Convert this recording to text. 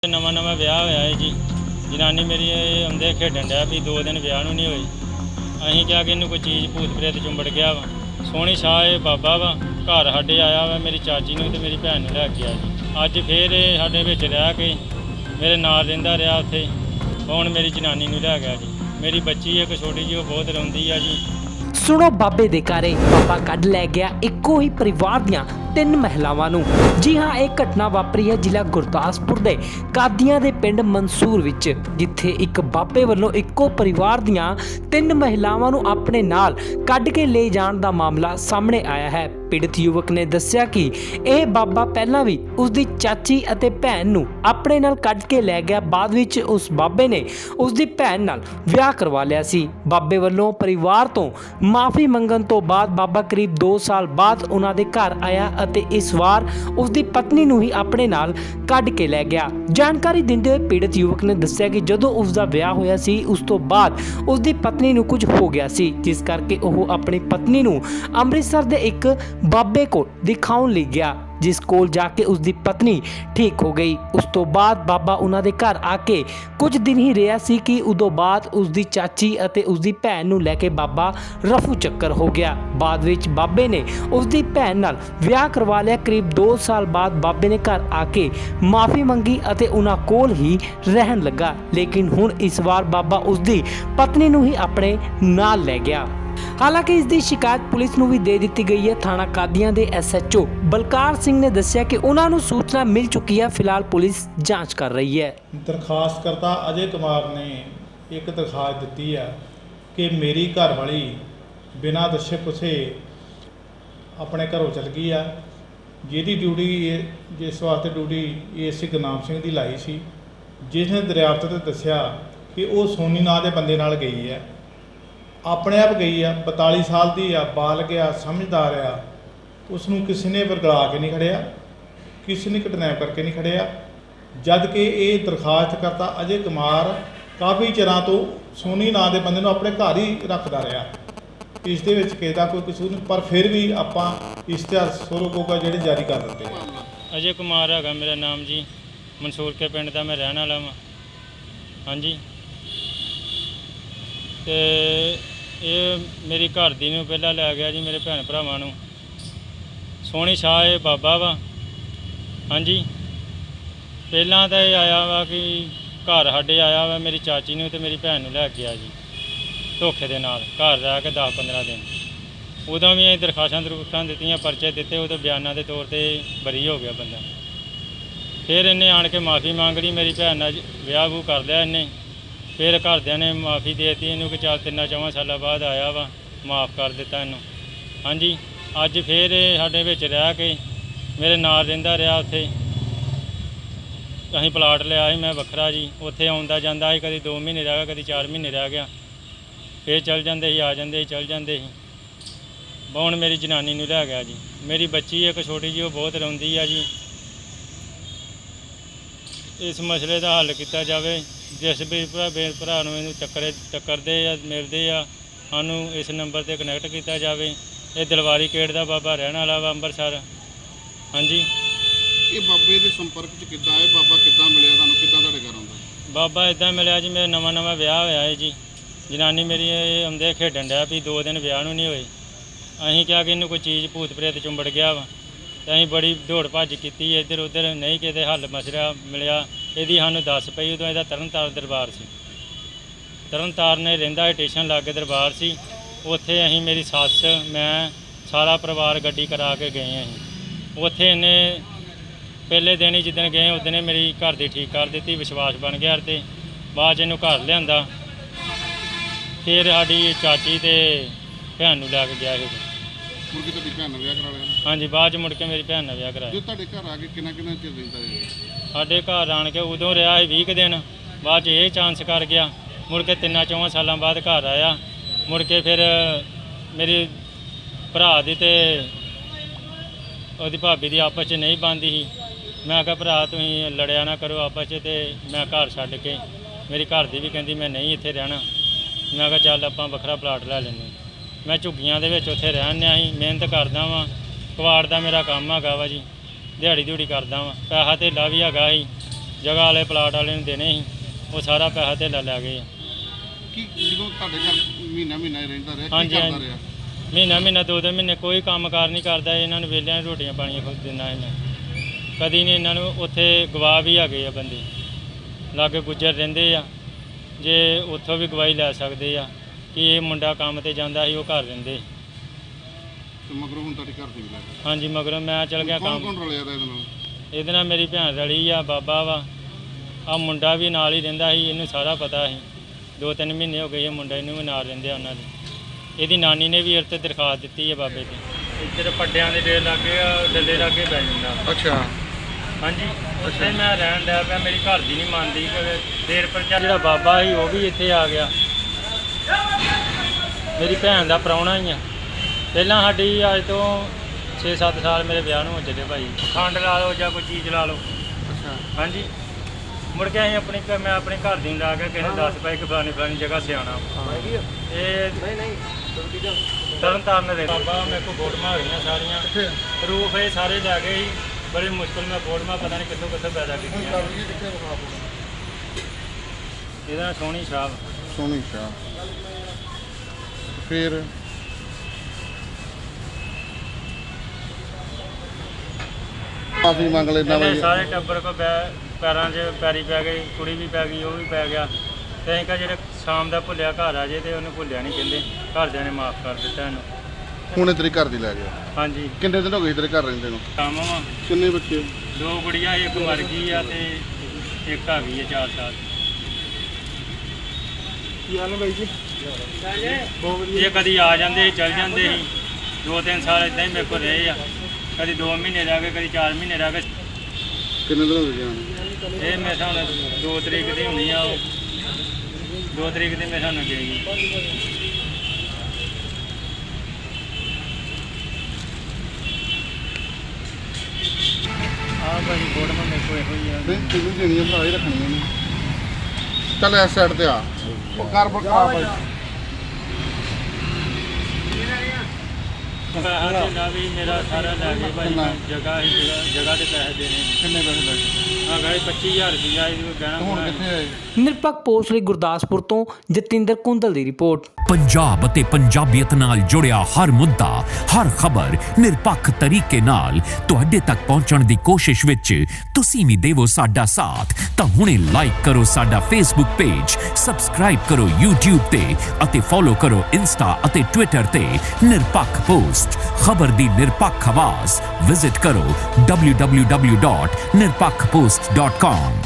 नवा नवा विआह होया है जी। जनानी मेरी आंदे खेडन डै भी 2 दिन विआह नूं नहीं होए। असीं क्या कि इन्हूं कोई चीज़ भूत प्रेत चुंबड़ गया वा। सोहनी शाह ये बाबा वा, घर साडे आया वा, मेरी चाची नूं ते मेरी भैन नूं लै गया जी। अज फिर साडे विच रह के मेरे नाल रहिंदा रहा उत्थे। हुण मेरी जनानी नूं लै गया जी। मेरी बच्ची एक छोटी जी, वो बहुत रोंदी आ जी। सुनो बाबे दे घरे बाबा कढ लै गया इक्को ही परिवार दियां 3 महिलावां नूं। जी हाँ, एक घटना वापरी है जिला गुरदासपुर दे कादियां दे पिंड मंसूर विच, जिथे एक बाबे वल्लों इक्को परिवार दियां 3 महिलावां नूं अपने नाल कढ के ले जाण दा मामला सामने आया है। पीड़ित युवक ने दस्सिया कि यह बाबा पहलां भी उसकी चाची अते भैन नूं अपने नाल कढ के लै गया। बाद विच उस बाबे ने उसकी भैन नाल विआह करवा लिया सी। बाबे वल्लों परिवार तो माफ़ी मंगण तो बाद बाबा करीब 2 साल बाद उन्हां दे घर आया अते इस वार उसकी पत्नी नूं ही अपने नाल कढ के लै गया। जानकारी दिंदे हुए पीड़ित युवक ने दस्सिया कि जदों उसका विआह होया सी उस तो बाद उसकी पत्नी नूं कुछ हो गया सी, जिस करके ਉਹ अपनी पत्नी नूं ਅੰਮ੍ਰਿਤਸਰ ਦੇ ਇੱਕ बाबे को दिखाउण लई गया, जिस कोल जाके उसकी पत्नी ठीक हो गई। उस तो बाद बाबा उन्हां दे घर आके कुछ दिन ही रहा सी कि उदों बाद उसकी चाची अते उसकी भैन नूं लैके बाबा रफू चक्कर हो गया। बाद विच बाबे ने उसकी भैन नाल विआह करवा लिया। करीब 2 साल बाद बाबे ने घर आके माफ़ी मंगी अते उन्हां कोल ही रहन लगा, लेकिन हुण इस वार बाबा उसकी पत्नी नूं ही अपने नाल लै गया। हालांकि इसकी शिकायत पुलिस नूं भी दे दी गई है। थाना कादियां दे SHO बलकार सिंह ने दस्सिया कि उन्हां नूं सूचना मिल चुकी है। फिलहाल पुलिस जांच कर रही है। दरखास्तकर्ता अजय कुमार ने एक दरखास्त दी है कि मेरी घरवाली बिना दस्से पुछे अपने घरों चल गई है, जिहदी ड्यूटी जिस वास्ते ड्यूटी ASC गुरनाम सिंह की लाई सी, जिसने दरियाफ्त ते दस्सिया कि वो सोनी नां दे बंदे नाल गई है, अपने आप गई है। 42 साल की आ, बालग आ, समझदार आ, उसनूं किसी ने वरगला के नहीं खड़िया, किसी ने किडनैप करके नहीं खड़िया। जद कि ये दरखास्तकर्ता अजय कुमार काफ़ी चिरां तो सोनी नां दे बंदे नूं अपने घर ही रखदा रहा। इस दे विच किसी दा कोई कसूर नहीं, पर फिर भी आपां इश्तिहार सोरोगोगा जिहड़े जारी कर दित्ते हैं। अजय कुमार हैगा मेरा नाम जी। मंसूर के पिंड दा मैं रहण वाला वां। हाँ जी, ते ये मेरी घर दी नूं पहलां लै गया जी, मेरे भैन भरावां नूं। सोहनी शाह ये बाबा वा। हाँ जी, पहलां तो ये आया वा कि घर साडे आया वा, मेरी चाची नूं ते मेरी भैन नूं लै गया जी धोखे दे नाल। घर रह के 10-15 दिन उदों भी दरखास्तां दित्तियां, परचे दिते, उदों बयानां दे तौर ते बरी हो गया बंदा। फिर इन्हें आण के माफ़ी मांग ली, मेरी भैन नाल विआह वूह कर लिया इन्हें। फिर घरदियां ने माफ़ी देती इनू कि चल 3-4 साल बाद आया वा, माफ़ कर दिता इनू। हाँ जी, अज फिर साडे विच रह के मेरे नाल रहिंदा रहा उत्थे। असीं प्लाट लिया ही मैं वखरा जी, उत्थे आउंदा जांदा ही, कदी 2 महीने रह गया, कदी 4 महीने रह गया, फिर चल जांदे ही, आ जांदे ही, चल जांदे ही। हुण मेरी जनानी नूं लै गया जी। मेरी बच्ची एक छोटी जी, वो बहुत रोंदी आ जी। इस मसले का हल किया जाए। जिस भी भरा नूं टक्करदे आ मिलते आ, सानू इस नंबर से कनैक्ट किया जाए। ये दलवारी गेट का बाबा रहने वाला वा, अंबरसर। हाँ जी, ये बाबे के संपर्क च किद्दां आए? बाबा किद्दां मिलिया तुहानूं? किद्दां तुहाडे घर आउंदा? बाबा इदां मिलिया जी, मेरा नवा नवा विआह होया है जी। जनानी मेरी आंदे खेडन डै भी 2 दिन विआह नूं नहीं होए। असीं क्या कि इन्हूं कोई चीज़ भूत प्रेत चुंबड़ गया वा, ते असीं बड़ी दौड़ भज्ज कीती, इधर उधर नहीं किते हल मसला मिलिया। ਇਹਦੀ ਸਾਨੂੰ ਦੱਸ ਪਈ ਉਦੋਂ ਇਹਦਾ ਤਰਨਤਾਰਨ ਦਰਬਾਰ ਸੀ। ਤਰਨਤਾਰਨ ਰਹਿੰਦਾ ਸਟੇਸ਼ਨ ਲਾਗੇ ਦਰਬਾਰ ਸੀ। ਉੱਥੇ ਅਸੀਂ ਮੇਰੀ ਸੱਸ, ਮੈਂ, ਸਾਰਾ ਪਰਿਵਾਰ ਗੱਡੀ ਕਰਾ ਕੇ ਗਏ। ਅਸੀਂ ਉੱਥੇ ਇਹਨੇ ਪਹਿਲੇ ਦਿਨ ਹੀ ਜਿੱਦਣ ਗਏ ਉਦਣ ਹੀ ਮੇਰੀ ਘਰ ਦੀ ਠੀਕ ਕਰ ਦਿੱਤੀ, ਵਿਸ਼ਵਾਸ ਬਣ ਗਿਆ। ਤੇ ਬਾਅਦ 'ਚ ਇਹਨੂੰ ਘਰ ਲਿਆਂਦਾ। ਫਿਰ ਸਾਡੀ ਚਾਚੀ ਤੇ ਭੈਣ ਨੂੰ ਲੈ ਕੇ ਗਿਆ ਇਹ। ਮੁੜ ਕੇ ਤੁਹਾਡੀ ਭੈਣ ਨਾਲ ਵਿਆਹ ਕਰਾ ਲਿਆ? ਹਾਂਜੀ, ਬਾਅਦ 'ਚ ਮੁੜ ਕੇ ਮੇਰੀ ਭੈਣ ਨਾਲ ਵਿਆਹ ਕਰਾਇਆ। ਜੇ ਤੁਹਾਡੇ ਘਰ ਆ ਕੇ ਕਿੰਨਾ ਚਿਰ ਰਹਿੰਦਾ ਹੈ? ਸਾਡੇ ਘਰ ਆਣ ਕੇ ਉਦੋਂ ਰਿਹਾ ਸੀ 20 ਦਿਨ, ਬਾਅਦ 'ਚ ਇਹ ਚਾਂਸ ਕਰ ਗਿਆ। ਮੁੜ ਕੇ 3-4 ਸਾਲਾਂ ਬਾਅਦ ਘਰ ਆਇਆ। ਮੁੜ ਕੇ ਫਿਰ ਮੇਰੀ ਭਰਾ ਦੀ ਤੇ ਉਹਦੀ ਭਾਬੀ ਦੀ ਆਪਸ 'ਚ ਨਹੀਂ ਬਣਦੀ ਸੀ। ਮੈਂ ਕਿਹਾ ਭਰਾ ਤੁਸੀਂ ਲੜਿਆ ਨਾ ਕਰੋ ਆਪਸ 'ਚ, ਤੇ ਮੈਂ ਘਰ ਛੱਡ ਕੇ, ਮੇਰੀ ਘਰ ਦੀ ਵੀ ਕਹਿੰਦੀ ਮੈਂ ਨਹੀਂ ਇੱਥੇ ਰਹਿਣਾ। ਮੈਂ ਕਿਹਾ ਚੱਲ ਆਪਾਂ ਵੱਖਰਾ ਪਲਾਟ ਲੈ ਲੈਂਦੇ। ਮੈਂ ਝੁੱਗੀਆਂ ਦੇ ਵਿੱਚ ਉੱਥੇ ਰਹਿੰਦਿਆਂ ਸੀ, ਮਿਹਨਤ ਕਰਦਾ ਵਾਂ, ਕਵਾੜ ਦਾ ਮੇਰਾ ਕੰਮ ਹੈਗਾ ਵਾ ਜੀ। ਦਿਹਾੜੀ ਦਿਹੜੀ ਕਰਦਾ ਵਾਂ, ਪੈਸਾ ਧੇਲਾ ਵੀ ਹੈਗਾ ਸੀ। ਜਗ੍ਹਾ ਵਾਲੇ ਪਲਾਟ ਵਾਲੇ ਨੂੰ ਦੇਣੇ ਸੀ, ਉਹ ਸਾਰਾ ਪੈਸਾ ਧੇਲਾ ਲੈ ਗਏ ਆ। ਕੀ ਜਦੋਂ ਤੁਹਾਡੇ ਘਰ ਮਹੀਨਾ ਹੀ ਰਹਿੰਦਾ ਰਿਹਾ, ਕੀ ਹਾਂਜੀ, ਕਰਦਾ ਹਾਂਜੀ। ਰਿਹਾ? ਮਹੀਨਾ 2 ਮਹੀਨੇ ਕੋਈ ਕੰਮਕਾਰ ਨਹੀਂ ਕਰਦਾ, ਇਹਨਾਂ ਨੂੰ ਵੇਲਿਆਂ ਰੋਟੀਆਂ ਪਾਣੀਆਂ ਖੁਦ ਦਿੰਦਾ ਸੀ ਮੈਂ। ਕਦੀ ਨਹੀਂ ਇਹਨਾਂ ਨੂੰ ਉੱਥੇ ਗਵਾਹ ਵੀ ਹੈਗੇ ਆ ਬੰਦੇ ਲਾਗੇ ਗੁੱਜਰ ਰਹਿੰਦੇ ਆ, ਜੇ ਉੱਥੋਂ ਵੀ ਗਵਾਹੀ ਲੈ ਸਕਦੇ ਆ ਕਿ ਇਹ ਮੁੰਡਾ ਕੰਮ ਤੇ ਜਾਂਦਾ ਸੀ, ਉਹ ਘਰ ਰਹਿੰਦੇ। ਤੇ ਮਗਰੋਂ ਹੁਣ ਤੁਹਾਡੇ ਘਰ ਦੇ ਵੀ ਲੈ ਗਏ। ਹਾਂਜੀ, ਮਗਰੋਂ ਮੈਂ ਚਲ ਗਿਆ ਕੌਣ ਕੰਮ। ਕੌਣ ਰਲਿਆ ਦਾ ਇਹਦੇ ਨਾਲ? ਇਹਦੇ ਨਾਲ ਮੇਰੀ ਭੈਣ ਰਲੀ ਆ, ਬਾਬਾ ਵਾ, ਆ ਮੁੰਡਾ ਵੀ ਨਾਲ ਹੀ ਰਹਿੰਦਾ ਸੀ, ਇਹਨੂੰ ਸਾਰਾ ਪਤਾ ਸੀ। 2-3 ਮਹੀਨੇ ਹੋ ਗਏ ਇਹ ਮੁੰਡਾ ਇਹਨੂੰ ਵੀ ਨਾਲ ਰਹਿੰਦੇ ਆ ਉਹਨਾਂ ਦੇ। ਇਹਦੀ ਨਾਨੀ ਨੇ ਵੀ ਇਹ 'ਤੇ ਦਰਖਾਸਤ ਦਿੱਤੀ ਹੈ ਬਾਬੇ ਤੇ। ਇੱਧਰ ਪੱਡਿਆਂ ਦੇ ਡੇਰ ਲਾਗੇ ਆ, ਡੱਲੇ ਲਾਗੇ ਪੈ ਜਾਂਦਾ। ਅੱਛਾ। ਹਾਂਜੀ, ਉੱਥੇ ਮੈਂ ਰਹਿਣ ਡਿਆ ਪਿਆ, ਮੇਰੀ ਘਰ ਦੀ ਨਹੀਂ ਮੰਨਦੀ ਕਿ ਦੇਰ ਪਰਚਾ ਜਿਹੜਾ ਬਾਬਾ ਸੀ ਉਹ ਵੀ ਇੱਥੇ ਆ ਗਿਆ। ਮੇਰੀ ਭੈਣ ਦਾ ਪ੍ਰਾਹੁਣਾ ਹੀ ਆ। ਪਹਿਲਾਂ ਸਾਡੀ ਅੱਜ ਤੋਂ 6-7 ਸਾਲ ਮੇਰੇ ਵਿਆਹ ਨੂੰ ਹੋ ਚੱਲੇ ਭਾਈ। ਖੰਡ ਲਾ ਲਓ ਜਾਂ ਕੋਈ ਚੀਜ਼ ਲਾ ਲਓ। ਅੱਛਾ। ਹਾਂਜੀ, ਮੁੜ ਕੇ ਅਸੀਂ ਮੈਂ ਆਪਣੇ ਘਰ ਦੀ ਨੂੰ ਲਾ ਕੇ ਕਿਸੇ ਨੇ ਦੱਸ ਪਾਈ ਕਿ ਫਲਾਣੀ ਜਗ੍ਹਾ ਸਿਆਣਾ ਇਹ ਤਰਨ ਤਾਰਨ ਦੇ ਬਾਬਾ ਮੇਰੇ ਕੋਲ ਫੋਟੋਆਂ ਹੈਗੀਆਂ ਸਾਰੀਆਂ, ਪ੍ਰੂਫ ਇਹ ਸਾਰੇ ਲੈ ਗਏ ਸੀ। ਬੜੀ ਮੁਸ਼ਕਿਲ ਮੈਂ ਫੋਟੋਆਂ ਪਤਾ ਨਹੀਂ ਕਿੱਥੋਂ ਪੈਦਾ ਕੀਤੀਆਂ। ਇਹਦਾ ਨਾਂ ਸੋਹਣੀ ਸਾਹਿਬ। ਸੋਹਣੀ ਸ਼ਾਹ। ਫਿਰ ਮਾਫੀ ਮੰਗ ਲੈਣਾ ਇਹਨੇ ਬਈ। ਸਾਰੇ ਟੱਬਰ ਕੋ ਪੈਰਾਂ 'ਚ ਪੈਰੀ ਪੈ ਗਈ, ਕੁੜੀ ਵੀ ਪੈ ਗਈ, ਉਹ ਵੀ ਪੈ ਗਿਆ। ਤੇ ਅਸੀਂ ਕਿਹਾ ਜਿਹੜੇ ਸ਼ਾਮ ਦਾ ਭੁੱਲਿਆ ਘਰ ਆ ਜੇ, ਤੇ ਉਹਨੂੰ ਭੁੱਲਿਆ ਨਹੀਂ ਕਹਿੰਦੇ। ਘਰਦਿਆਂ ਨੇ ਮਾਫ ਕਰ ਦਿੱਤਾ ਇਹਨੂੰ। ਹੁਣੇ ਤੇਰੇ ਘਰ ਦੀ ਲੈ ਗਿਆ। ਹਾਂਜੀ, ਕਿੰਨੇ ਦਿਨ ਹੋ ਗਏ ਤੇਰੇ ਘਰ ਰਹਿੰਦੇ ਨੂੰ? ਕੰਮ ਵਾ। ਕਿੰਨੇ ਬੱਚੇ? 2 ਕੁੜੀਆਂ, ਇੱਕ ਮਰ ਗਈ ਆ ਤੇ ਇੱਕ ਆ ਗਈ ਹੈ 4 ਸਾਲ। ਕੀ ਹਾਲ ਹੈ ਬਾਈ ਜੀ? ਇਹ ਕਦੀ ਆ ਜਾਂਦੇ ਸੀ, ਚਲ ਜਾਂਦੇ ਸੀ। 2-3 ਸਾਲ ਇਦਾਂ ਹੀ ਮੇਰੇ ਕੋਲ ਰਹੇ ਆ। ਕਦੀ 2 ਮਹੀਨੇ ਰਹਿ ਗਏ, ਕਦੀ 4 ਮਹੀਨੇ ਰਹਿ ਗਏ। ਕਿੰਨੇ ਦਿਨ ਹੋ ਗਏ ਜਾਣ? ਇਹ ਮੇਰੇ ਹਿਸਾਬ ਨਾਲ 2 ਤਰੀਕ ਦੀ ਹੋਣੀ ਆ। ਉਹ 2 ਤਰੀਕ ਦੀ ਮੇਰੇ ਹਿਸਾਬ ਨਾਲ ਗਈ। ਆਹ ਭਾਈ ਫੋਟੋ ਮੇਰੇ ਕੋਲ ਇਹੋ ਹੀ ਆ। ਤੇ ਕਿੰਨੀ ਦੇਣੀਆਂ ਭਰਾ ਹੀ ਰੱਖਣੀਆਂ ਨੇ। ਚੱਲ ਇਸ ਸਾਈਡ ਤੇ ਆ। ਉਹ ਕਰ ਬਕਾ ਬਾਈ। ਪੈਸਾ ਦੇਣਾ ਵੀ ਮੇਰਾ ਸਾਰਾ ਲੈ ਗਏ ਭਾਈ। ਜਗ੍ਹਾ ਤੇ ਪੈਸੇ ਦੇਣੇ। ਕਿੰਨੇ ਪੈਸੇ ਲੱਗੇ? ਆ ਗਏ 25000 ਰੁਪਇਆ ਇਹਨੂੰ ਕਹਿਣਾ। ਹੁਣ ਕਿੱਥੇ ਆਏ? ਨਿਰਪੱਖ ਪੋਸਟ ਲਈ ਗੁਰਦਾਸਪੁਰ ਤੋਂ ਜਤਿੰਦਰ ਕੁੰਦਲ ਦੀ ਰਿਪੋਰਟ। ਪੰਜਾਬ ਅਤੇ ਪੰਜਾਬੀਅਤ ਨਾਲ ਜੁੜਿਆ ਹਰ ਮੁੱਦਾ, ਹਰ ਖਬਰ ਨਿਰਪੱਖ ਤਰੀਕੇ ਨਾਲ ਤੁਹਾਡੇ ਤੱਕ ਪਹੁੰਚਣ ਦੀ ਕੋਸ਼ਿਸ਼ ਵਿੱਚ ਤੁਸੀਂ ਵੀ ਦੇਵੋ ਸਾਡਾ ਸਾਥ। ਤਾਂ ਹੁਣੇ ਲਾਈਕ ਕਰੋ ਸਾਡਾ ਫੇਸਬੁੱਕ ਪੇਜ, ਸਬਸਕ੍ਰਾਈਬ ਕਰੋ YouTube ਤੇ ਅਤੇ ਫੋਲੋ ਕਰੋ ਇੰਸਟਾ ਅਤੇ ਟਵਿੱਟਰ ਤੇ ਨਿਰਪੱਖ ਪੋਸਟ। ਖਬਰ ਦੀ ਨਿਰਪੱਖ ਆਵਾਜ਼। ਵਿਜ਼ਿਟ ਕਰੋ www.nirpakhpost.com।